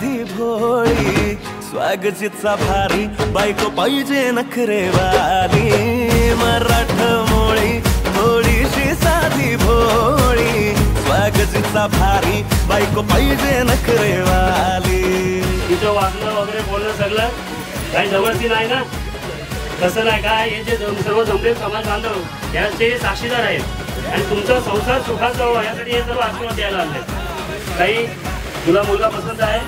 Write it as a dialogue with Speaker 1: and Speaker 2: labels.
Speaker 1: साधी भोळी स्वागजीचा भारी बायको पाहिजे नखरेवाली मराठमोळी थोडीशी साधी भोळी स्वागजीचा भारी बायको पाहिजे नखरेवाली।
Speaker 2: तिचं वागणं वगैरे बोलणं सगळं काही जवळची नाही ना? तसं नाही काय, हे जे सर्व जमलेले समाज बांधव याचे साक्षीदार आहेत आणि तुमचा संसार सुखाचा व्हावा यासाठी हे सर्व आशीर्वाद द्यायला आले। काही तुला मुलगा पसंत आहे?